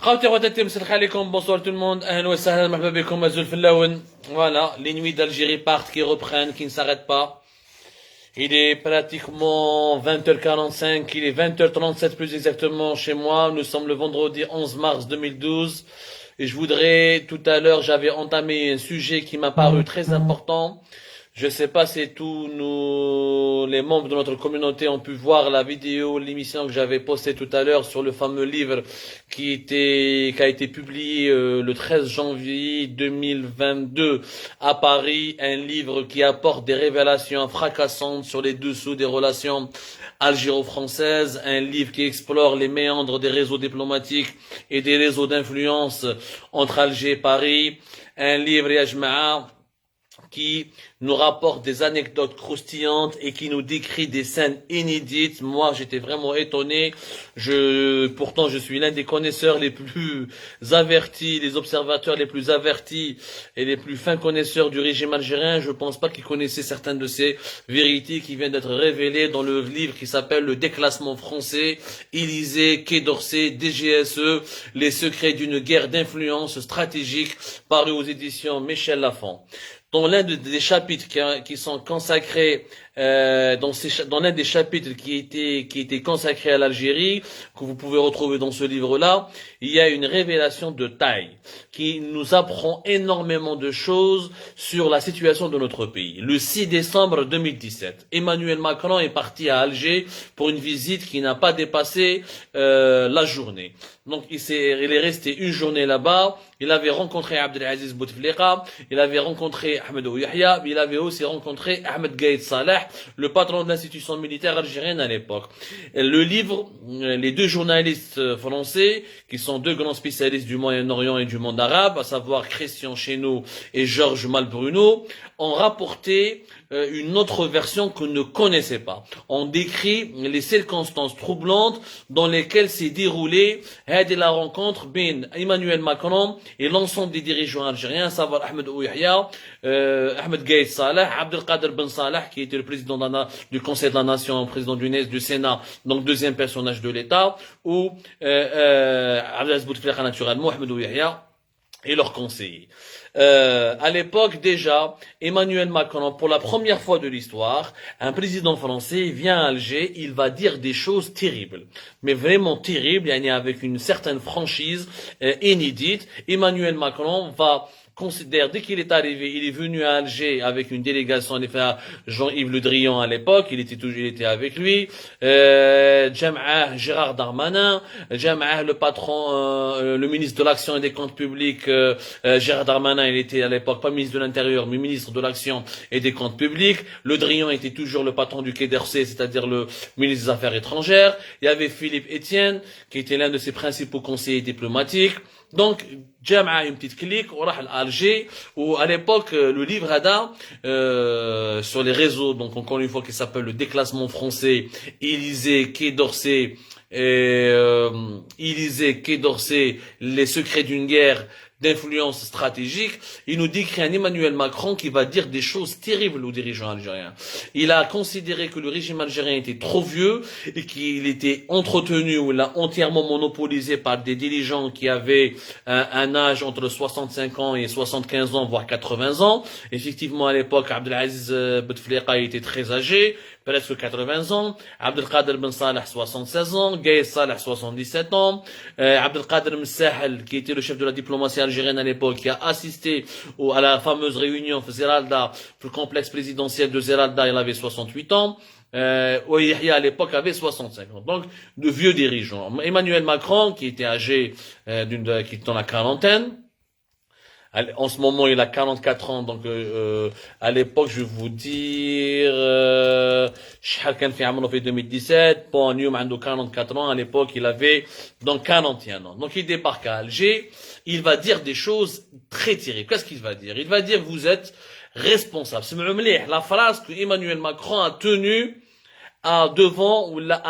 خوتي خواتاتي مسلخ عليكم bonsoir tout le monde اهلا وسهلا مرحبا بكم ازول في اللون. Voilà, les nuits d'Algérie partent, qui reprennent, qui ne s'arrêtent pas. Il est pratiquement 20h45, il est 20h37 plus exactement chez moi. Nous sommes le vendredi 11 mars 2012 et je voudrais, tout à l'heure, j'avais entamé un sujet qui m'a paru très important. Je sais pas si tous les membres de notre communauté ont pu voir la vidéo, l'émission que j'avais postée tout à l'heure sur le fameux livre qui a été publié le 13 janvier 2022 à Paris, un livre qui apporte des révélations fracassantes sur les dessous des relations algéro-françaises, un livre qui explore les méandres des réseaux diplomatiques et des réseaux d'influence entre Alger et Paris, un livre Yajma'a qui nous rapporte des anecdotes croustillantes et qui nous décrit des scènes inédites. Moi, j'étais vraiment étonné. Pourtant, je suis l'un des connaisseurs les plus avertis, les observateurs les plus avertis et les plus fins connaisseurs du régime algérien. Je pense pas qu'ils connaissaient certaines de ces vérités qui viennent d'être révélées dans le livre qui s'appelle Le déclassement français, Élysée, Quai d'Orsay, DGSE, les secrets d'une guerre d'influence stratégique, paru aux éditions Michel Lafon. Dans l'un des chapitres qui sont consacrés, dans l'un des chapitres qui était consacré à l'Algérie, que vous pouvez retrouver dans ce livre-là, il y a une révélation de taille qui nous apprend énormément de choses sur la situation de notre pays. Le 6 décembre 2017, Emmanuel Macron est parti à Alger pour une visite qui n'a pas dépassé la journée. Donc il est resté une journée là-bas. Il avait rencontré Abdelaziz Bouteflika, il avait rencontré Ahmed Ouyahia, mais il avait aussi rencontré Ahmed Gaïd Saleh, le patron de l'institution militaire algérienne à l'époque. Le livre, les deux journalistes français, qui sont deux grands spécialistes du Moyen-Orient et du monde arabe, à savoir Christian Chesneau et Georges Malbruno, ont rapporté une autre version qu'on ne connaissait pas. On décrit les circonstances troublantes dans lesquelles s'est déroulée la rencontre entre Emmanuel Macron et l'ensemble des dirigeants algériens, à savoir Ahmed Ouyahia, Ahmed Gaïd Saleh, Abdelkader Ben Saleh, qui était le président du Conseil de la Nation, président du Sénat, donc deuxième personnage de l'État, ou Abdelaziz Bouteflika naturellement, Ahmed Ouyahia, et leurs conseillers. À l'époque déjà, Emmanuel Macron, pour la première fois de l'histoire, un président français vient à Alger, il va dire des choses terribles, mais vraiment terribles, avec une certaine franchise inédite. Emmanuel Macron considère, dès qu'il est arrivé, il est venu à Alger avec une délégation, en effet, à Jean-Yves Le Drian à l'époque, il était avec lui, Jam'ah Gérard Darmanin, Jam'ah le patron, le ministre de l'Action et des Comptes Publics, Gérard Darmanin, il était à l'époque pas ministre de l'Intérieur, mais ministre de l'Action et des Comptes Publics. Le Drian était toujours le patron du Quai d'Orsay, c'est-à-dire le ministre des Affaires étrangères. Il y avait Philippe Etienne, qui était l'un de ses principaux conseillers diplomatiques. Donc, Jam'a une petite clique, on à Alger, où à l'époque, le livre Hada, sur les réseaux, donc encore une fois, qui s'appelle Le déclassement français, Élysée, Quai d'Orsay, Élysée, Quai d'Orsay, les secrets d'une guerre d'influence stratégique, il nous décrit un Emmanuel Macron qui va dire des choses terribles aux dirigeants algériens. Il a considéré que le régime algérien était trop vieux et qu'il était entretenu ou l'a entièrement monopolisé par des dirigeants qui avaient un âge entre 65 ans et 75 ans, voire 80 ans. Effectivement, à l'époque, Abdelaziz Bouteflika était très âgé, presque 80 ans, Abdelkader Ben Saleh 76 ans, Gaïd Saleh 77 ans, Abdelkader Msahel, qui était le chef de la diplomatie algérienne à l'époque, qui a assisté à la fameuse réunion Zeralda, le complexe présidentiel de Zeralda, il avait 68 ans. Ouyahia à l'époque avait 65 ans, donc de vieux dirigeants. Emmanuel Macron, qui était âgé, qui est dans la quarantaine. En ce moment, il a 44 ans, donc à l'époque, je vais vous dire, شحال كان في عمره في 2017, bon, اليوم عنده 44 ans, à l'époque, il avait donc 41 ans. Donc il débarque à Alger, il va dire des choses très terribles. Qu'est-ce qu'il va dire? Il va dire, vous êtes responsable. C'est la phrase que Emmanuel Macron a tenue à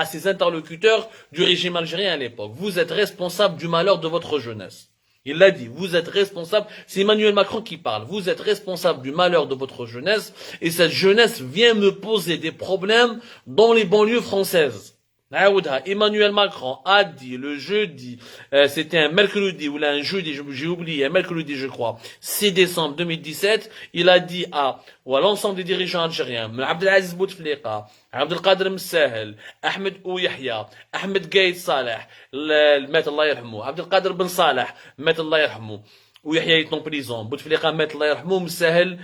ses interlocuteurs du régime algérien à l'époque. Vous êtes responsable du malheur de votre jeunesse. Il l'a dit, vous êtes responsable, c'est Emmanuel Macron qui parle, vous êtes responsable du malheur de votre jeunesse, et cette jeunesse vient me poser des problèmes dans les banlieues françaises. Emmanuel Macron a dit le jeudi, c'était un mercredi ou là un jeudi, j'ai oublié, un mercredi je crois, 6 décembre 2017, il a dit à l'ensemble des dirigeants algériens, Abdelaziz Bouteflika, Abdelkader Msahel, Ahmed Ouyahia, Ahmed Gaïd Saleh, le maître Allah yarhamou, Abdelkader Ben Saleh, maître Allah yarhamou, Ouyahia est en prison, Bouteflika, maître Allah yarhamou, Msahel,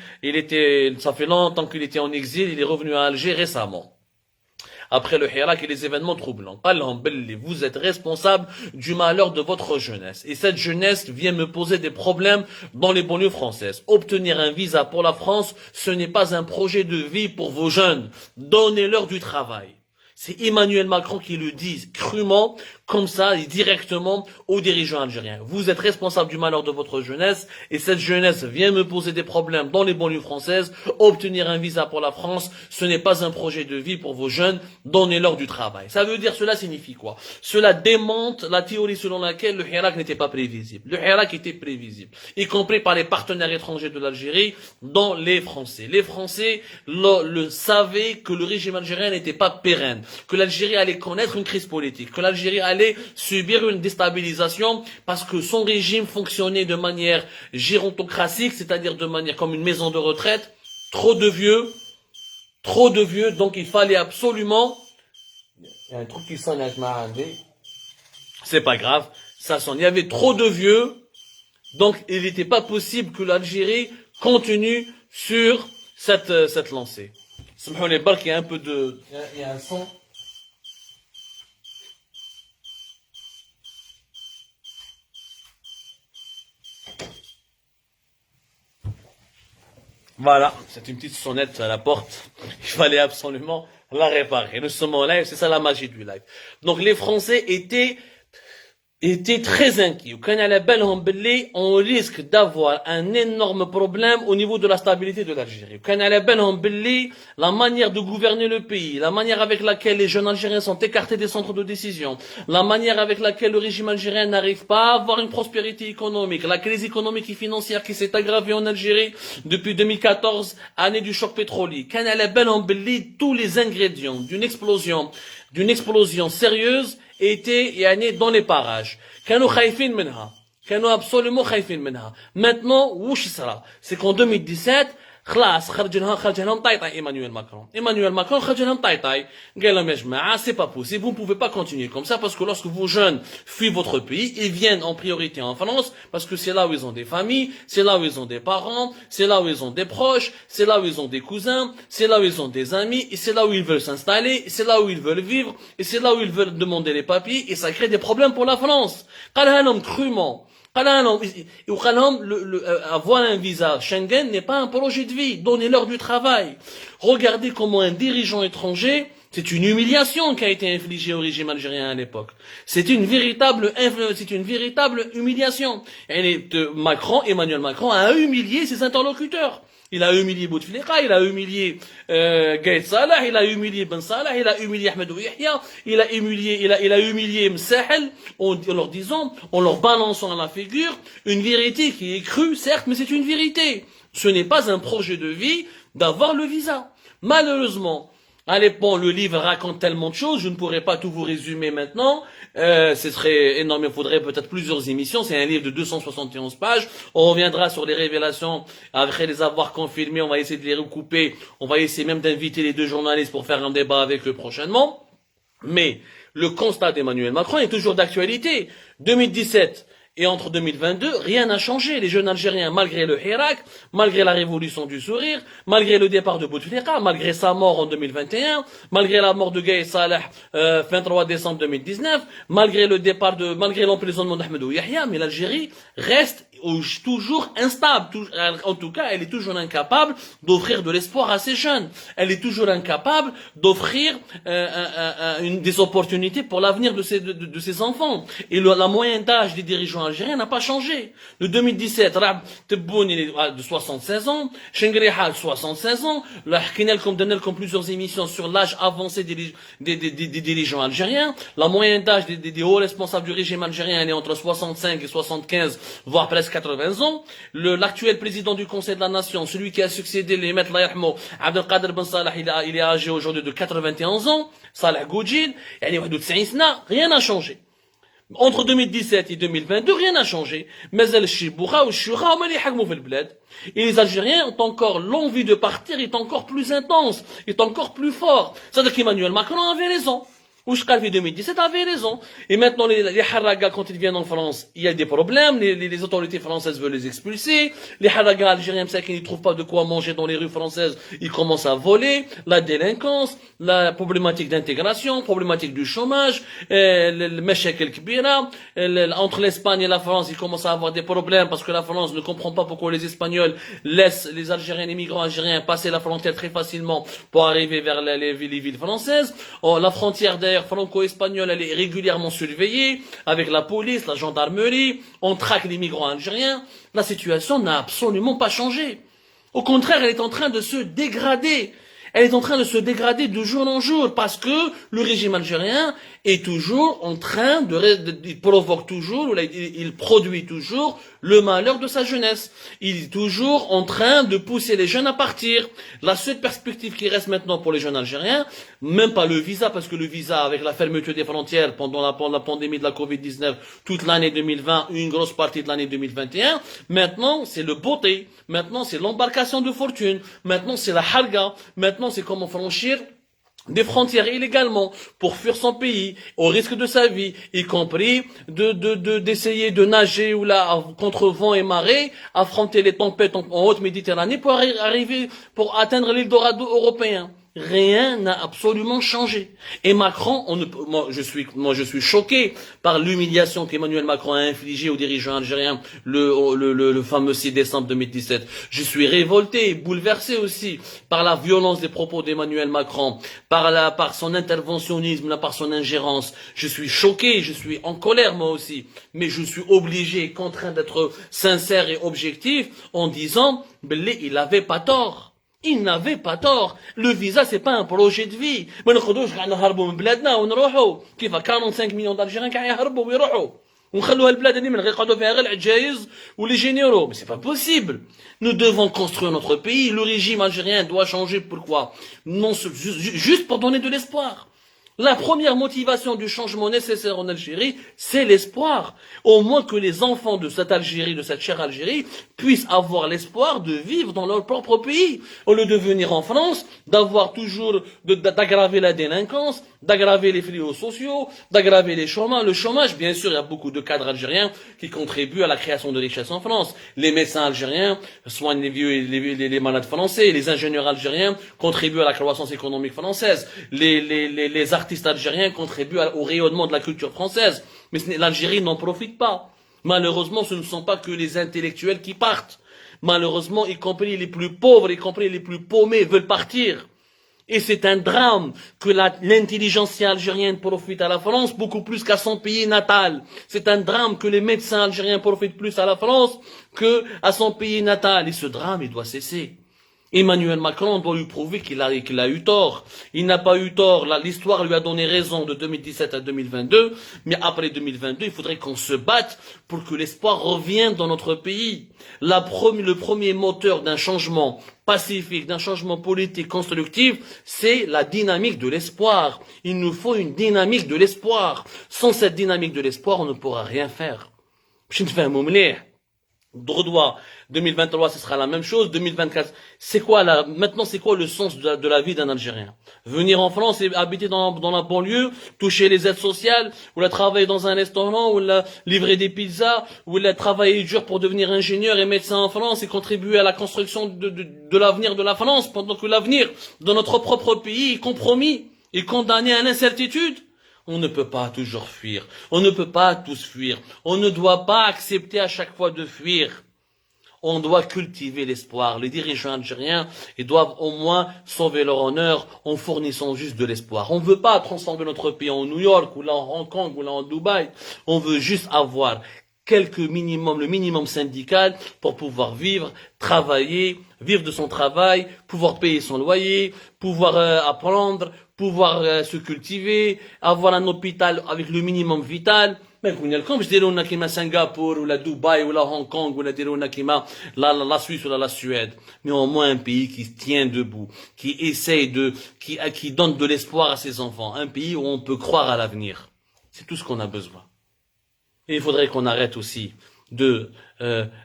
ça fait longtemps qu'il était en exil, il est revenu à Alger récemment. Après le Hirak et les événements troublants. Vous êtes responsable du malheur de votre jeunesse. Et cette jeunesse vient me poser des problèmes dans les banlieues françaises. Obtenir un visa pour la France, ce n'est pas un projet de vie pour vos jeunes. Donnez-leur du travail. C'est Emmanuel Macron qui le dit crûment, comme ça, et directement aux dirigeants algériens. Vous êtes responsable du malheur de votre jeunesse, et cette jeunesse vient me poser des problèmes dans les banlieues françaises. Obtenir un visa pour la France, ce n'est pas un projet de vie pour vos jeunes. Donnez-leur du travail. Ça veut dire, cela signifie quoi? Cela démente la théorie selon laquelle le Hirak n'était pas prévisible. Le Hirak était prévisible, y compris par les partenaires étrangers de l'Algérie, dont les Français. Les Français le savaient que le régime algérien n'était pas pérenne, que l'Algérie allait connaître une crise politique, que l'Algérie allait subir une déstabilisation parce que son régime fonctionnait de manière gérontocratique, c'est-à-dire de manière comme une maison de retraite, trop de vieux, donc il fallait absolument... Il y a un truc qui sonne, c'est pas grave, ça sonne. Il y avait trop de vieux, donc il n'était pas possible que l'Algérie continue sur cette lancée. Il y a un peu de... Il y a un son... Voilà, c'est une petite sonnette à la porte. Il fallait absolument la réparer. Nous sommes en live, c'est ça la magie du live. Donc les Français étaient très inquiets. On risque d'avoir un énorme problème au niveau de la stabilité de l'Algérie. La manière de gouverner le pays, la manière avec laquelle les jeunes Algériens sont écartés des centres de décision, la manière avec laquelle le régime algérien n'arrive pas à avoir une prospérité économique, la crise économique et financière qui s'est aggravée en Algérie depuis 2014, année du choc pétrolier. Tous les ingrédients d'une explosion sérieuse étaient dans les parages. كانوا خايفين منها. كانوا absolument خايفين منها. Maintenant, وش صرا؟ C'est qu'en 2017 خلاص خرج لهم طايطاي Emmanuel Macron خرج لهم طايطاي. قال لهم يا جماعة, c'est pas possible, vous ne pouvez pas continuer comme ça parce que lorsque vos jeunes fuient votre pays, ils viennent en priorité en France parce que c'est là où ils ont des familles, c'est là où ils ont des parents, c'est là où ils ont des proches, c'est là où ils ont des cousins, c'est là où ils ont des amis, et c'est là où ils veulent s'installer, et c'est là où ils veulent vivre, et c'est là où ils veulent demander les papiers, et ça crée des problèmes pour la France. قالها لهم crûment. Avoir un visa Schengen n'est pas un projet de vie. Donnez-leur du travail. Regardez comment un dirigeant étranger, c'est une humiliation qui a été infligée au régime algérien à l'époque. C'est une véritable humiliation. Emmanuel Macron a humilié ses interlocuteurs. Il a humilié Bouteflika, il a humilié Gaïd Salah, il a humilié Ben Salah, il a humilié Ahmed Ouyahia, il a humilié Msahel en leur disant, en leur balançant à la figure une vérité qui est crue, certes, mais c'est une vérité. Ce n'est pas un projet de vie d'avoir le visa. Malheureusement, à l'époque, le livre raconte tellement de choses, je ne pourrais pas tout vous résumer maintenant. Ce serait énorme, il faudrait peut-être plusieurs émissions. C'est un livre de 271 pages. On reviendra sur les révélations après les avoir confirmées. On va essayer de les recouper. On va essayer même d'inviter les deux journalistes pour faire un débat avec eux prochainement. Mais le constat d'Emmanuel Macron est toujours d'actualité. 2017 et entre 2022, rien n'a changé. Les jeunes Algériens, malgré le Hirak, malgré la révolution du sourire, malgré le départ de Bouteflika, malgré sa mort en 2021, malgré la mort de Gaïd Salah 23 décembre 2019, malgré l'emprisonnement d'Ahmed Ouyahia, mais l'Algérie reste toujours instable. En tout cas, elle est toujours incapable d'offrir de l'espoir à ses jeunes. Elle est toujours incapable d'offrir des opportunités pour l'avenir de ses enfants. Et la moyenne d'âge des dirigeants algériens n'a pas changé. De 2017, Rab Tebboune il est de 76 ans, Chengriha de 76 ans, la Hkinel comme donné comme plusieurs émissions sur l'âge avancé des dirigeants algériens. La moyenne d'âge des hauts responsables du régime algérien elle est entre 65 et 75, voire presque 80 ans. L'actuel président du Conseil de la Nation, celui qui a succédé les maîtres Abdelkader Ben Salah, il est âgé aujourd'hui de 91 ans. Salah Goudjil, rien n'a changé. Entre 2017 et 2022, rien n'a changé. Mais et les Algériens ont encore l'envie de partir, est encore plus intense, est encore plus fort. C'est-à-dire qu'Emmanuel Macron avait raison. Ouchkalfi 2017 avait raison. Et maintenant, les Haragas, quand ils viennent en France, il y a des problèmes. Les autorités françaises veulent les expulser. Les Haragas algériens, c'est qu'ils ne trouvent pas de quoi manger dans les rues françaises. Ils commencent à voler. La délinquance, la problématique d'intégration, problématique du chômage, le Meshek el Kbira. Entre l'Espagne et la France, ils commencent à avoir des problèmes parce que la France ne comprend pas pourquoi les Espagnols laissent les Algériens, les migrants algériens passer la frontière très facilement pour arriver vers les villes françaises. La frontière d'ailleurs franco-espagnole, elle est régulièrement surveillée avec la police, la gendarmerie, on traque les migrants algériens. La situation n'a absolument pas changé. Au contraire, elle est en train de se dégrader. Elle est en train de se dégrader de jour en jour parce que le régime algérien est toujours en train il provoque toujours, il produit toujours le malheur de sa jeunesse. Il est toujours en train de pousser les jeunes à partir. La seule perspective qui reste maintenant pour les jeunes algériens, même pas le visa, parce que le visa, avec la fermeture des frontières pendant la pandémie de la Covid-19, toute l'année 2020, une grosse partie de l'année 2021, maintenant c'est le beauté, maintenant c'est l'embarcation de fortune, maintenant c'est la harga, maintenant c'est comment franchir des frontières illégalement pour fuir son pays au risque de sa vie, y compris d'essayer de nager ou là contre vent et marée, affronter les tempêtes en haute Méditerranée pour arriver pour atteindre l'Eldorado européen. Rien n'a absolument changé. Et Macron, moi je suis choqué par l'humiliation qu'Emmanuel Macron a infligée aux dirigeants algériens le fameux 6 décembre 2017. Je suis révolté, bouleversé aussi par la violence des propos d'Emmanuel Macron, par son interventionnisme, par son ingérence. Je suis choqué, je suis en colère moi aussi, mais je suis obligé, contraint d'être sincère et objectif en disant, il n'avait pas tort. Il n'avait pas tort. Le visa, c'est pas un projet de vie. ما نقدروش كاع نهربوا من بلادنا ونروحوا كيف 45 مليون d'Algériens كاع يهربوا ويروحوا ونخلوا هالبلاد اللي من غير يقعدوا فيها غير العجايز ولي جينيرaux. Mais c'est pas possible. Nous devons construire notre pays. Le régime algérien doit changer. Pourquoi? Non, juste pour donner de l'espoir. La première motivation du changement nécessaire en Algérie, c'est l'espoir. Au moins que les enfants de cette Algérie, de cette chère Algérie, puissent avoir l'espoir de vivre dans leur propre pays. Au lieu de venir en France, d'avoir toujours, d'aggraver la délinquance, d'aggraver les fléaux sociaux, d'aggraver le chômage. Bien sûr, il y a beaucoup de cadres algériens qui contribuent à la création de richesses en France. Les médecins algériens soignent les vieux et les malades français. Les ingénieurs algériens contribuent à la croissance économique française. Les artistes algériens contribuent au rayonnement de la culture française. Mais l'Algérie n'en profite pas. Malheureusement, ce ne sont pas que les intellectuels qui partent. Malheureusement, y compris les plus pauvres, y compris les plus paumés, veulent partir. Et c'est un drame que l'intelligentsia algérienne profite à la France beaucoup plus qu'à son pays natal. C'est un drame que les médecins algériens profitent plus à la France qu'à son pays natal. Et ce drame, il doit cesser. Emmanuel Macron doit lui prouver qu'il a eu tort. Il n'a pas eu tort. L'histoire lui a donné raison de 2017 à 2022. Mais après 2022, il faudrait qu'on se batte pour que l'espoir revienne dans notre pays. Le premier moteur d'un changement pacifique, d'un changement politique constructif, c'est la dynamique de l'espoir. Il nous faut une dynamique de l'espoir. Sans cette dynamique de l'espoir, on ne pourra rien faire. Je ne fais un مليح. Droit 2023, ce sera la même chose. 2024, maintenant, c'est quoi le sens de la vie d'un Algérien? Venir en France et habiter dans la banlieue, toucher les aides sociales, ou la travailler dans un restaurant, ou la livrer des pizzas, ou la travailler dur pour devenir ingénieur et médecin en France et contribuer à la construction de l'avenir de la France, pendant que l'avenir de notre propre pays est compromis et condamné à l'incertitude? On ne peut pas toujours fuir. On ne peut pas tous fuir. On ne doit pas accepter à chaque fois de fuir. On doit cultiver l'espoir. Les dirigeants algériens, ils doivent au moins sauver leur honneur en fournissant juste de l'espoir. On ne veut pas transformer notre pays en New York, ou là en Hong Kong, ou là en Dubaï. On veut juste avoir le minimum syndical pour pouvoir vivre, travailler, vivre de son travail, pouvoir payer son loyer, pouvoir apprendre, pouvoir se cultiver, avoir un hôpital avec le minimum vital. ما يكون لكم ديروا لنا كيما سنغافور ولا دبي ولا هونغ كونغ ولا ديروا لنا كيما la Suisse ولا la Suède, mais au moins un pays qui tient debout, qui essaye qui donne de l'espoir à ses enfants, un pays où on peut croire à l'avenir. C'est tout ce qu'on a besoin. Et il faudrait qu'on arrête aussi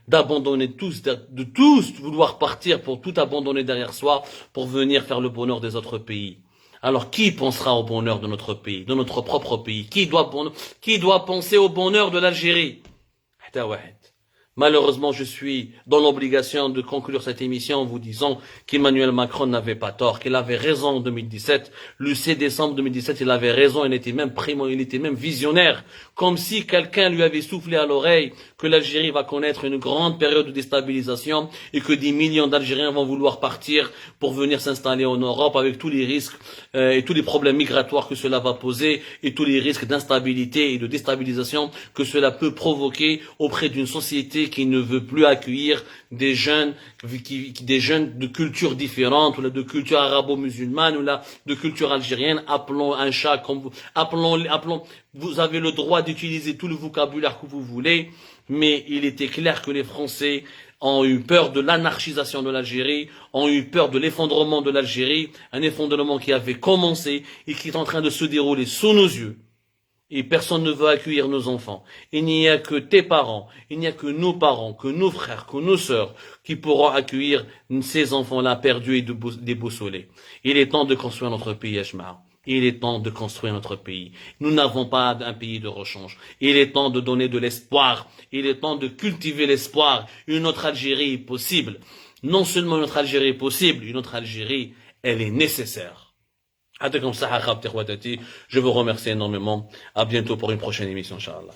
d'abandonner de tous vouloir partir pour tout abandonner derrière soi pour venir faire le bonheur des autres pays. Alors qui pensera au bonheur de notre pays, de notre propre pays? Qui doit penser au bonheur de l'Algérie? Malheureusement, je suis dans l'obligation de conclure cette émission en vous disant qu'Emmanuel Macron n'avait pas tort, qu'il avait raison en 2017. Le 6 décembre 2017, il avait raison, il était même visionnaire. Comme si quelqu'un lui avait soufflé à l'oreille que l'Algérie va connaître une grande période de déstabilisation et que des millions d'Algériens vont vouloir partir pour venir s'installer en Europe avec tous les risques et tous les problèmes migratoires que cela va poser et tous les risques d'instabilité et de déstabilisation que cela peut provoquer auprès d'une société qui ne veut plus accueillir des jeunes de cultures différentes, ou de culture arabo-musulmane, ou de culture algérienne. Appelons un chat comme vous avez le droit d'utiliser tout le vocabulaire que vous voulez, mais il était clair que les Français ont eu peur de l'anarchisation de l'Algérie, ont eu peur de l'effondrement de l'Algérie, un effondrement qui avait commencé et qui est en train de se dérouler sous nos yeux. Et personne ne veut accueillir nos enfants. Il n'y a que tes parents, il n'y a que nos parents, que nos frères, que nos sœurs qui pourront accueillir ces enfants-là perdus et déboussolés. Il est temps de construire notre pays, Eshmar. Il est temps de construire notre pays. Nous n'avons pas un pays de rechange. Il est temps de donner de l'espoir. Il est temps de cultiver l'espoir. Une autre Algérie est possible. Non seulement une autre Algérie est possible, une autre Algérie, elle est nécessaire. Je vous remercie énormément. À bientôt pour une prochaine émission, Inch'Allah.